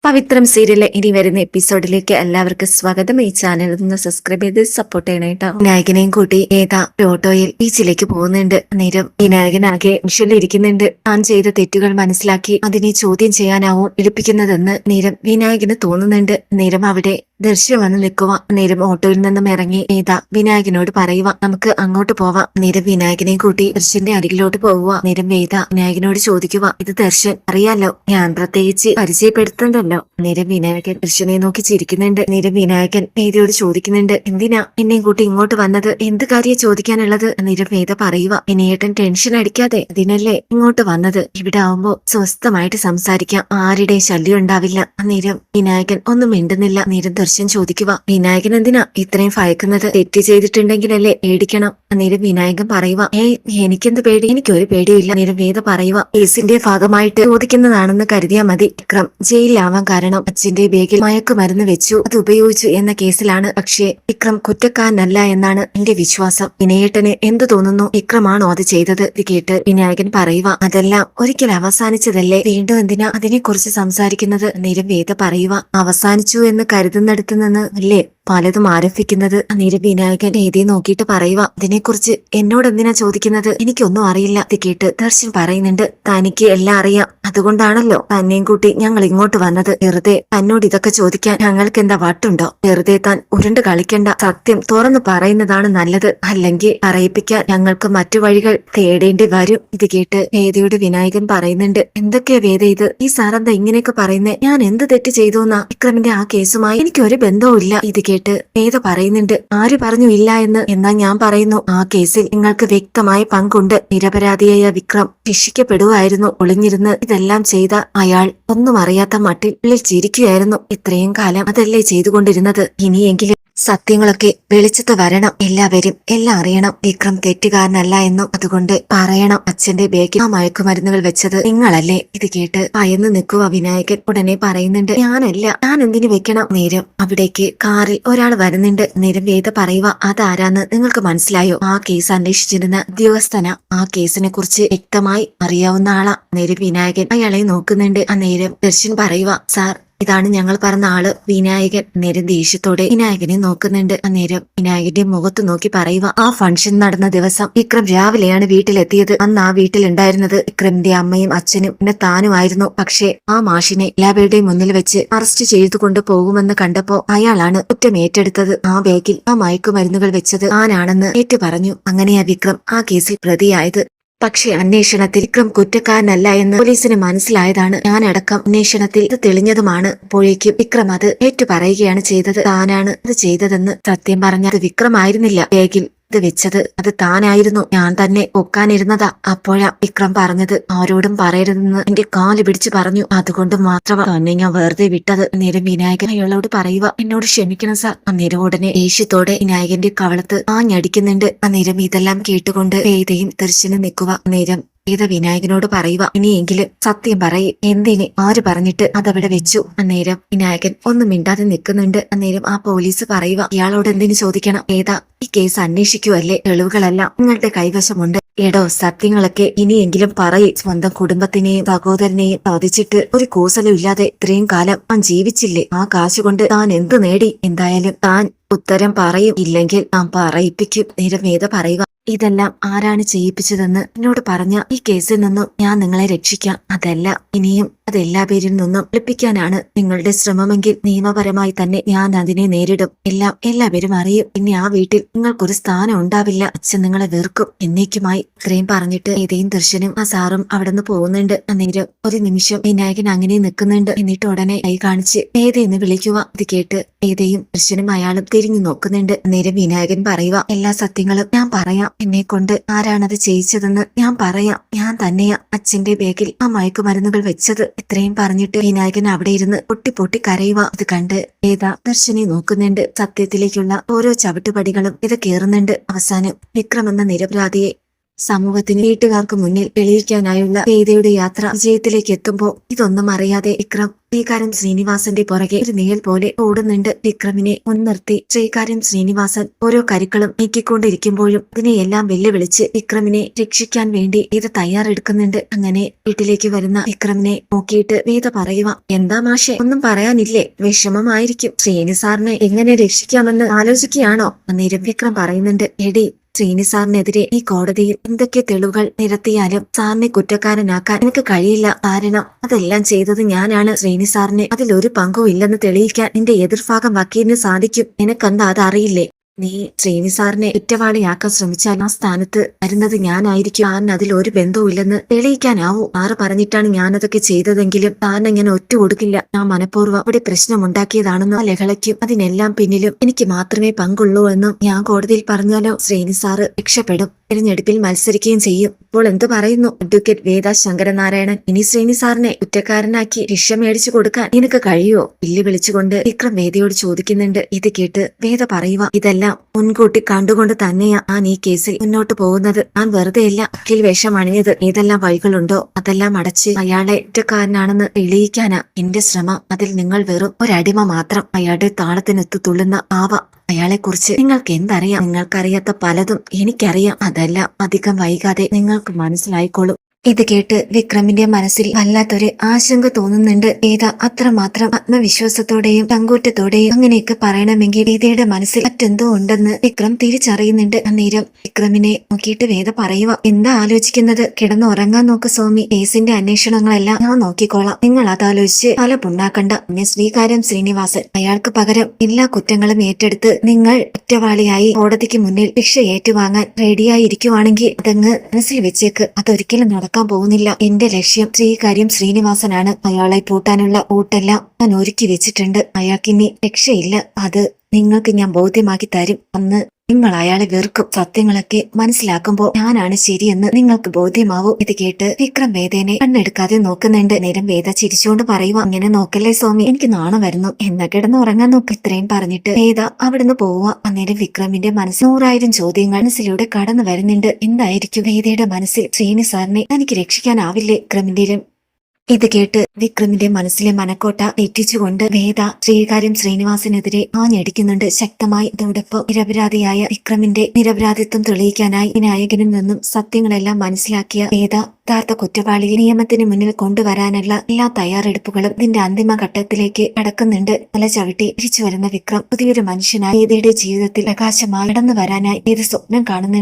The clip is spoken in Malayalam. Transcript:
പവിത്രം സീരിയലിലെ ഇനി വരുന്ന എപ്പിസോഡിലേക്ക് എല്ലാവർക്കും സ്വാഗതം. ഈ ചാനൽ ഒന്ന് സബ്സ്ക്രൈബ് ചെയ്ത് സപ്പോർട്ട് ചെയ്യണം കേട്ടോ. വിനായകനെയും കൂട്ടി ഏതാ ഓട്ടോയിൽ ബീച്ചിലേക്ക് പോകുന്നുണ്ട്. നേരം വിനായകനാകെ ഇരിക്കുന്നുണ്ട്. താൻ ചെയ്ത തെറ്റുകൾ മനസ്സിലാക്കി അതിനെ ചോദ്യം ചെയ്യാനാവും എളുപ്പിക്കുന്നതെന്ന് നേരം വിനായകന് തോന്നുന്നുണ്ട്. നേരം അവിടെ ദർശനം വന്ന് നിൽക്കുക. നേരം ഓട്ടോയിൽ നിന്നും ഇറങ്ങി ഏതാ വിനായകനോട് പറയുക, നമുക്ക് അങ്ങോട്ട് പോവാം. നേരം വിനായകനെയും കൂട്ടി ദർശന്റെ അരികിലോട്ട് പോവുക. നേരം വേദ വിനായകനോട് ചോദിക്കുക, ഇത് ദർശൻ അറിയാലോ, ഞാൻ പ്രത്യേകിച്ച് പരിചയപ്പെടുത്തുന്നുണ്ടല്ലോ. നേരം വിനായകൻ ദർശനെ നോക്കി ചിരിക്കുന്നുണ്ട്. നേരം വിനായകൻ വേദയോട് ചോദിക്കുന്നുണ്ട്, എന്തിനാ എന്നെയും കൂട്ടി ഇങ്ങോട്ട് വന്നത്, എന്ത് കാര്യം ചോദിക്കാനുള്ളത്? നേരം വേദ പറയുക, ഇനിയേട്ടൻ ടെൻഷൻ അടിക്കാതെ അതിനല്ലേ ഇങ്ങോട്ട് വന്നത്, ഇവിടെ ആവുമ്പോ സ്വസ്ഥമായിട്ട് സംസാരിക്കാം, ആരുടെയും ശല്യം ഉണ്ടാവില്ല. നേരം വിനായകൻ ഒന്നും മിണ്ടുന്നില്ല. നേരം ദർശൻ ചോദിക്കുക, വിനായകൻ എന്തിനാ ഇത്രയും ഭയക്കുന്നത്, തെറ്റ് ചെയ്തിട്ടുണ്ടെങ്കിലല്ലേ പേടിക്കണം. നേരം വിനായകൻ പറയുക, എനിക്കെന്ത് പേടി, എനിക്കൊരു പേടിയില്ല. നേരം വേദ പറയുക, കേസിന്റെ ഭാഗമായിട്ട് ചോദിക്കുന്നതാണെന്ന് കരുതിയാ മതി. വിക്രം ജയിലിലാവാൻ കാരണം അച്ഛന്റെ ബേഗിൽ മയക്കുമരുന്ന് വെച്ചു, അത് ഉപയോഗിച്ചു എന്ന കേസിലാണ്. പക്ഷേ വിക്രം കുറ്റക്കാരനല്ല എന്നാണ് എന്റെ വിശ്വാസം. വിനയേട്ടന് എന്ത് തോന്നുന്നു, വിക്രമാണോ അത് ചെയ്തത്? ഇത് കേട്ട് വിനായകൻ പറയുക, അതെല്ലാം ഒരിക്കൽ അവസാനിച്ചതല്ലേ, വീണ്ടും എന്തിനാ അതിനെക്കുറിച്ച് സംസാരിക്കുന്നത്? നേരം വേദ പറയുക, അവസാനിച്ചു എന്ന് കരുതുന്നിടത്ത് നിന്ന് അല്ലേ പലതും ആരംഭിക്കുന്നത്. അന്നേരം വിനായകൻ ഏതിയെ നോക്കിയിട്ട് പറയുക, ഇതിനെക്കുറിച്ച് എന്നോട് എന്തിനാ ചോദിക്കുന്നത്, എനിക്കൊന്നും അറിയില്ല. ഇത് കേട്ട് ദർശൻ പറയുന്നുണ്ട്, തനിക്ക് എല്ലാം അറിയാം, അതുകൊണ്ടാണല്ലോ തന്നെയും കൂട്ടി ഞങ്ങൾ ഇങ്ങോട്ട് വന്നത്. വെറുതെ തന്നോട് ഇതൊക്കെ ചോദിക്കാൻ ഞങ്ങൾക്ക് എന്താ വട്ടുണ്ടോ? വെറുതെ താൻ ഉരുണ്ട് കളിക്കണ്ട, സത്യം തുറന്നു പറയുന്നതാണ് നല്ലത്, അല്ലെങ്കിൽ പറയിപ്പിക്കാൻ ഞങ്ങൾക്ക് മറ്റു വഴികൾ തേടേണ്ടി വരും. ഇത് കേട്ട് വേദയോട് വിനായകൻ പറയുന്നുണ്ട്, എന്തൊക്കെയാ വേദ ഇത്, ഈ സാറെന്താ ഇങ്ങനെയൊക്കെ പറയുന്നേ, ഞാൻ എന്ത് തെറ്റ് ചെയ്തു എന്നാ? വിക്രമിന്റെ ആ കേസുമായി എനിക്കൊരു ബന്ധവും ഇല്ല. ഇത് കേട്ട് വേദ പറയുന്നുണ്ട്, ആര് പറഞ്ഞു ഇല്ല എന്ന്? എന്നാ ഞാൻ പറയുന്നു, ആ കേസിൽ നിങ്ങൾക്ക് വ്യക്തമായ പങ്കുണ്ട്. നിരപരാധിയായ വിക്രം ശിക്ഷിക്കപ്പെടുകയായിരുന്നു. ഒളിഞ്ഞിരുന്ന് ഇതെല്ലാം ചെയ്ത അയാൾ ഒന്നും അറിയാത്ത മട്ടിൽ ഉള്ളിൽ ചിരിക്കുകയായിരുന്നു. ഇത്രയും കാലം അതല്ലേ ചെയ്തുകൊണ്ടിരുന്നത്. ഇനിയെങ്കിലും സത്യങ്ങളൊക്കെ വെളിച്ചത്ത് വരണം, എല്ലാവരും എല്ലാം അറിയണം. വിക്രം തെറ്റുകാരനല്ല എന്നും അതുകൊണ്ട് പറയണം. അച്ഛന്റെ ബേഗിൽ ആ മയക്കുമരുന്നുകൾ വെച്ചത് നിങ്ങളല്ലേ? ഇത് കേട്ട് ഭയന്ന് നിൽക്കുക വിനായകൻ. ഉടനെ പറയുന്നുണ്ട്, ഞാനല്ല, ഞാൻ എന്തിനു വെക്കണം? നേരം അവിടേക്ക് കാറിൽ ഒരാൾ വരുന്നുണ്ട്. നേരം വേദ പറയുക, അതാരാന്ന് നിങ്ങൾക്ക് മനസ്സിലായോ? ആ കേസ് അന്വേഷിച്ചിരുന്ന ഉദ്യോഗസ്ഥന, ആ കേസിനെ കുറിച്ച് വ്യക്തമായി അറിയാവുന്ന ആളാ. നേരം വിനായകൻ അയാളെ നോക്കുന്നുണ്ട്. അന്നേരം ദർശൻ പറയുക, സാർ ഇതാണ് ഞങ്ങൾ പറഞ്ഞ ആള്. വിനായകൻ നേരം ദേഷ്യത്തോടെ വിനായകനെ നോക്കുന്നുണ്ട്. അന്നേരം വിനായകന്റെ മുഖത്ത് നോക്കി പറയുക, ആ ഫംഗ്ഷൻ നടന്ന ദിവസം വിക്രം രാവിലെയാണ് വീട്ടിലെത്തിയത്. അന്ന് ആ വീട്ടിലുണ്ടായിരുന്നത് വിക്രമിന്റെ അമ്മയും അച്ഛനും പിന്നെ താനുമായിരുന്നു. പക്ഷേ ആ മാഷിനെ എല്ലാവരുടെയും മുന്നിൽ വെച്ച് അറസ്റ്റ് ചെയ്തുകൊണ്ട് പോകുമെന്ന് കണ്ടപ്പോ അയാളാണ് കുറ്റം ഏറ്റെടുത്തത്. ആ ബാഗിൽ ആ മയക്കുമരുന്നുകൾ വെച്ചത് താനാണെന്ന് ഏറ്റു പറഞ്ഞു. അങ്ങനെയാ വിക്രം ആ കേസിൽ പ്രതിയായത്. പക്ഷെ അന്വേഷണത്തിൽ വിക്രം കുറ്റക്കാരനല്ല എന്ന് പോലീസിന് മനസ്സിലായതാണ്. ഞാനടക്കം അന്വേഷണത്തിൽ ഇത് തെളിഞ്ഞതുമാണ്. അപ്പോഴേക്കും വിക്രം അത് ഏറ്റുപറയുകയാണ് ചെയ്തത്. താനാണ് ഇത് ചെയ്തതെന്ന്. സത്യം പറഞ്ഞാൽ അത് വിക്രമായിരുന്നില്ല ബേഗിൽ ഇത് വെച്ചത്, അത് താനായിരുന്നു. ഞാൻ തന്നെ ഒക്കാനിരുന്നതാ. അപ്പോഴാ വിക്രം പറഞ്ഞത് ആരോടും പറയരുതെന്ന് എന്റെ കാല് പിടിച്ചു പറഞ്ഞു. അതുകൊണ്ട് മാത്രമാ തന്നെ ഞാൻ വെറുതെ വിട്ടത്. നേരം വിനായകൻ അയാളോട് പറയുക, എന്നോട് ക്ഷമിക്കണം സാർ. അന്നേരം ഉടനെ ദേഷ്യത്തോടെ വിനായകന്റെ കവളത്ത് ആഞ്ഞടിക്കുന്നുണ്ട്. അന്നേരം ഇതെല്ലാം കേട്ടുകൊണ്ട് വേദയും ദർശനം നിൽക്കുക. നേരം വേദ വിനായകനോട് പറയുക, ഇനിയെങ്കിലും സത്യം പറയും, എന്തിന്, ആര് പറഞ്ഞിട്ട് അതവിടെ വെച്ചു? അന്നേരം വിനായകൻ ഒന്നും മിണ്ടാതെ നിൽക്കുന്നുണ്ട്. അന്നേരം ആ പോലീസ് പറയുക, ഇയാളോട് എന്തിനു ചോദിക്കണം? വേദ ഈ കേസ് അന്വേഷിക്കുവല്ലേ, തെളിവുകളെല്ലാം നിങ്ങളുടെ കൈവശമുണ്ട്. എടോ, സത്യങ്ങളൊക്കെ ഇനിയെങ്കിലും പറയും. സ്വന്തം കുടുംബത്തിനെയും സഹോദരനെയും ബാധിച്ചിട്ട് ഒരു കൂസലും ഇല്ലാതെ ഇത്രയും കാലം താൻ ജീവിച്ചില്ലേ? ആ കാശുകൊണ്ട് താൻ എന്ത് നേടി? എന്തായാലും താൻ ഉത്തരം പറയും, ഇല്ലെങ്കിൽ താൻ പറയിപ്പിക്കും. നേരം വേദ പറയുക, ഇതെല്ലാം ആരാണ് ചെയ്യിപ്പിച്ചതെന്ന് എന്നോട് പറഞ്ഞ ഈ കേസിൽ നിന്നും ഞാൻ നിങ്ങളെ രക്ഷിക്കാം. അതല്ല, ഇനിയും അതെല്ലാ പേരിൽ നിന്നും ഒളിപ്പിക്കാനാണ് നിങ്ങളുടെ ശ്രമമെങ്കിൽ നിയമപരമായി തന്നെ ഞാൻ അതിനെ നേരിടും. എല്ലാം എല്ലാവരും അറിയും. പിന്നെ ആ വീട്ടിൽ നിങ്ങൾക്കൊരു സ്ഥാനം ഉണ്ടാവില്ല. അച്ഛൻ നിങ്ങളെ വെറുക്കും എന്നേക്കുമായി. ഇത്രയും പറഞ്ഞിട്ട് ഏതേയും ദർശനും ആ സാറും അവിടെ നിന്ന് പോകുന്നുണ്ട്. അന്നേരം ഒരു നിമിഷം വിനായകൻ അങ്ങനെ നിൽക്കുന്നുണ്ട്. എന്നിട്ട് ഉടനെ കൈ കാണിച്ച് ഏതെന്ന് വിളിക്കുക. ഇത് കേട്ട് ഏതേയും ദർശനും അയാളും തിരിഞ്ഞു നോക്കുന്നുണ്ട്. അന്നേരം വിനായകൻ പറയുക, എല്ലാ സത്യങ്ങളും ഞാൻ പറയാം. എന്നെ കൊണ്ട് ആരാണത് ചെയ്യിച്ചതെന്ന് ഞാൻ പറയാം. ഞാൻ തന്നെയാ അച്ഛന്റെ ബാഗിൽ ആ മയക്കുമരുന്നുകൾ വെച്ചത്. ഇത്രയും പറഞ്ഞിട്ട് വിനായകൻ അവിടെ ഇരുന്ന് പൊട്ടി പൊട്ടി കരയുക. ഇത് കണ്ട് വേദ ദർശനെ നോക്കുന്നുണ്ട്. സത്യത്തിലേക്കുള്ള ഓരോ ചവിട്ടുപടികളും ഇത് കേറുന്നുണ്ട്. അവസാനം വിക്രം എന്ന നിരപരാധിയെ സമൂഹത്തിന് വീട്ടുകാർക്ക് മുന്നിൽ തെളിയിക്കാനായുള്ള വേദയുടെ യാത്ര വിജയത്തിലേക്ക് എത്തുമ്പോൾ ഇതൊന്നും അറിയാതെ വിക്രം ശ്രീകാര്യം ശ്രീനിവാസന്റെ പുറകെ ഒരു നിഴൽ പോലെ ഓടുന്നുണ്ട്. വിക്രമിനെ മുൻനിർത്തി ശ്രീകാര്യം ശ്രീനിവാസൻ ഓരോ കരുക്കളും നീക്കിക്കൊണ്ടിരിക്കുമ്പോഴും ഇതിനെയെല്ലാം വെല്ലുവിളിച്ച് വിക്രമിനെ രക്ഷിക്കാൻ വേണ്ടി വേദ തയ്യാറെടുക്കുന്നുണ്ട്. അങ്ങനെ വീട്ടിലേക്ക് വരുന്ന വിക്രമിനെ നോക്കിയിട്ട് വേദ പറയുക, എന്താ മാഷെ, ഒന്നും പറയാനില്ലേ? വിഷമമായിരിക്കും. ശ്രീനി സാറിനെ എങ്ങനെ രക്ഷിക്കാമെന്ന് ആലോചിക്കുകയാണോ? അന്നേരം വിക്രം പറയുന്നുണ്ട്, എടി, ശ്രീനി സാറിനെതിരെ ഈ കോടതിയിൽ എന്തൊക്കെ തെളിവുകൾ നിരത്തിയാലും സാറിനെ കുറ്റക്കാരനാക്കാൻ എനിക്ക് കഴിയില്ല. കാരണം അതെല്ലാം ചെയ്തത് ഞാനാണ്. ശ്രീനി സാറിന് അതിലൊരു പങ്കും ഇല്ലെന്ന് തെളിയിക്കാൻ എന്റെ എതിർഭാഗം വക്കീലിന് സാധിക്കും. നിനക്കെന്താ അതറിയില്ലേ? നീ ശ്രീനി സാറിനെ കുറ്റവാളിയാക്കാൻ ശ്രമിച്ചാൽ ആ സ്ഥാനത്ത് വരുന്നത് ഞാനായിരിക്കും. സാറിന് അതിലൊരു ബന്ധവുമില്ലെന്ന് തെളിയിക്കാനാവൂ. സാറ് പറഞ്ഞിട്ടാണ് ഞാനതൊക്കെ ചെയ്തതെങ്കിലും സാറിന് ഇങ്ങനെ ഒറ്റ കൊടുക്കില്ല. ഞാൻ മനഃപൂർവ്വം ഇവിടെ പ്രശ്നമുണ്ടാക്കിയതാണെന്നും ആ ലഹളയ്ക്കും അതിനെല്ലാം പിന്നിലും എനിക്ക് മാത്രമേ പങ്കുള്ളൂ എന്നും ഞാൻ കോടതിയിൽ പറഞ്ഞാലോ ശ്രീനി സാറ് രക്ഷപ്പെടും. തിരഞ്ഞെടുപ്പിൽ മത്സരിക്കുകയും ചെയ്യും. ഇപ്പോൾ എന്ത് പറയുന്നു അഡ്വക്കേറ്റ് വേദ ശങ്കരനാരായണൻ? ഇനി ശ്രീനി സാറിനെ കുറ്റക്കാരനാക്കി ശിക്ഷ മേടിച്ചു കൊടുക്കാൻ നിനക്ക് കഴിയുമോ? വെല്ലുവിളിച്ചുകൊണ്ട് വിക്രം വേദയോട് ചോദിക്കുന്നുണ്ട്. ഇത് കേട്ട് വേദ പറയുക, ഇതെല്ലാം മുൻകൂട്ടി കണ്ടുകൊണ്ട് തന്നെയാ ഞാൻ ഈ കേസിൽ മുന്നോട്ട് പോകുന്നത്. ഞാൻ വെറുതെയല്ല വക്കീൽ വേഷം അണിഞ്ഞത്. ഏതെല്ലാം വഴികളുണ്ടോ അതെല്ലാം അടച്ച് അയാളെ കുറ്റക്കാരനാണെന്ന് തെളിയിക്കാനാ എന്റെ ശ്രമം. അതിൽ നിങ്ങൾ വെറും ഒരടിമ മാത്രം. അയാളുടെ താളത്തിനൊത്തു തുള്ളുന്ന ആവ. അയാളെക്കുറിച്ച് നിങ്ങൾക്ക് എന്തറിയാം? നിങ്ങൾക്കറിയാത്ത പലതും എനിക്കറിയാം. അതെല്ലാം അധികം വൈകാതെ നിങ്ങൾക്ക് മനസ്സിലായിക്കോളും. ഇത് കേട്ട് വിക്രമിന്റെ മനസ്സിൽ വല്ലാത്തൊരു ആശങ്ക തോന്നുന്നുണ്ട്. വേദ അത്രമാത്രം ആത്മവിശ്വാസത്തോടെയും ചങ്കൂറ്റത്തോടെയും അങ്ങനെയൊക്കെ പറയണമെങ്കിൽ വേദയുടെ മനസ്സിൽ മറ്റെന്തോ ഉണ്ടെന്ന് വിക്രം തിരിച്ചറിയുന്നുണ്ട്. അന്നേരം വിക്രമിനെ നോക്കിയിട്ട് വേദ പറയുക, എന്താ ആലോചിക്കുന്നത്? കിടന്നുറങ്ങാൻ നോക്ക് സ്വാമി. കേസിന്റെ അന്വേഷണങ്ങളെല്ലാം ഞാൻ നോക്കിക്കോളാം. നിങ്ങൾ അതാലോചിച്ച് തലപുണ്ണാക്കണ്ട. പിന്നെ ശ്രീകാര്യം ശ്രീനിവാസൻ, അയാൾക്ക് പകരം എല്ലാ കുറ്റങ്ങളും ഏറ്റെടുത്ത് നിങ്ങൾ കുറ്റവാളിയായി കോടതിക്ക് മുന്നിൽ ശിക്ഷ ഏറ്റുവാങ്ങാൻ റെഡിയായിരിക്കുവാണെങ്കിൽ അതങ്ങ് മനസ്സിൽ വെച്ചേക്ക്. അതൊരിക്കലും നടക്കാൻ പോകുന്നില്ല. എന്റെ ലക്ഷ്യം ശ്രീകാര്യം ശ്രീനിവാസനാണ്. അയാളെ പൂട്ടാനുള്ള കൂട്ടെല്ലാം ഞാൻ ഒരുക്കി വെച്ചിട്ടുണ്ട്. അയാൾക്കിനി രക്ഷയില്ല. അത് നിങ്ങൾക്ക് ഞാൻ ബോധ്യമാക്കി തരും. അന്ന് നിങ്ങൾ അയാളെ വെറുക്കും. സത്യങ്ങളൊക്കെ മനസ്സിലാക്കുമ്പോൾ ഞാനാണ് ശരിയെന്ന് നിങ്ങൾക്ക് ബോധ്യമാവും. ഇത് കേട്ട് വിക്രം വേദേനെ കണ്ണെടുക്കാതെ നോക്കുന്നുണ്ട്. നേരം വേദ ചിരിച്ചുകൊണ്ട് പറയുക, അങ്ങനെ നോക്കല്ലേ സ്വാമി, എനിക്ക് നാണം വരുന്നു. എന്നാ കിടന്ന് ഉറങ്ങാൻ നോക്ക്. ഇത്രയും പറഞ്ഞിട്ട് വേദ അവിടുന്ന് പോവുക. അന്നേരം വിക്രമിന്റെ മനസ്സിൽ 100,000 ചോദ്യങ്ങൾ മനസ്സിലൂടെ കടന്നു വരുന്നുണ്ട്. എന്തായിരിക്കും വേദയുടെ മനസ്സിൽ? ശ്രീനി സാറിനെ തനിക്ക് രക്ഷിക്കാനാവില്ലേ? വിക്രമിന്റെ ഇത് കേട്ട് വിക്രമിന്റെ മനസ്സിലെ മനക്കോട്ട തെറ്റിച്ചുകൊണ്ട് വേദ ശ്രീകാര്യം ശ്രീനിവാസനെതിരെ ആഞ്ഞടിക്കുന്നുണ്ട് ശക്തമായി. ഇതോടൊപ്പം നിരപരാധിയായ വിക്രമിന്റെ നിരപരാധിത്വം തെളിയിക്കാനായി വിനായകനിൽ നിന്നും സത്യങ്ങളെല്ലാം മനസ്സിലാക്കിയ വേദ യഥാർത്ഥ കുറ്റവാളിയെ നിയമത്തിന് മുന്നിൽ കൊണ്ടുവരാനുള്ള എല്ലാ തയ്യാറെടുപ്പുകളും ഇതിന്റെ അന്തിമ ഘട്ടത്തിലേക്ക് കടക്കുന്നുണ്ട്. തല ചവിട്ടി തിരിച്ചു വരുന്ന വിക്രം പുതിയൊരു മനുഷ്യനായി വേദയുടെ ജീവിതത്തിൽ പ്രകാശമായി കടന്നു വരാനായി വേദ സ്വപ്നം കാണുന്നുണ്ട്.